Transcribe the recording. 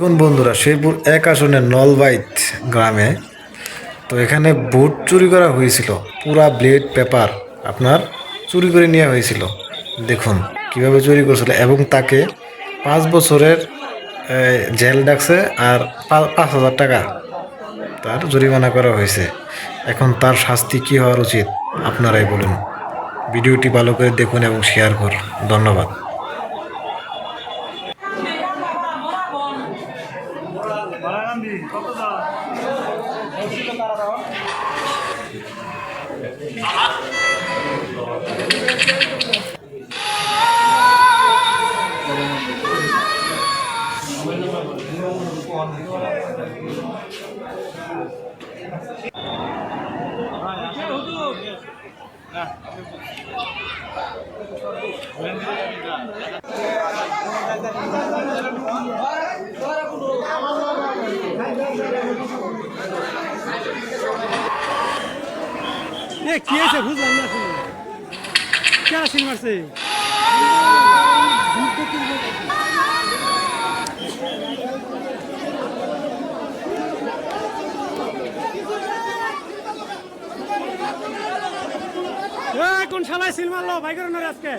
কোন বন্ধুরা শেরপুর 1 আসনের নলবাইত গ্রামে, তো এখানে বুট চুরি করা হয়েছিল। পুরা ব্লেড পেপার আপনার চুরি করে নেওয়া হয়েছিল। দেখুন কিভাবে চুরি করেছিল, এবং তাকে 5 বছরের জেল ডাকছে, আর 5,000 টাকা তার জরিমানা করা হয়েছে। এখন তার শাস্তি কি হওয়ার উচিত আপনারাই বলুন। ভিডিওটি ভালো করে দেখুন এবং শেয়ার করুন। ধন্যবাদ। কি আছে বুঝলাম না, কে সিল মারছে? কোন শালায় সিল মারলো? ভাই করেন আজকে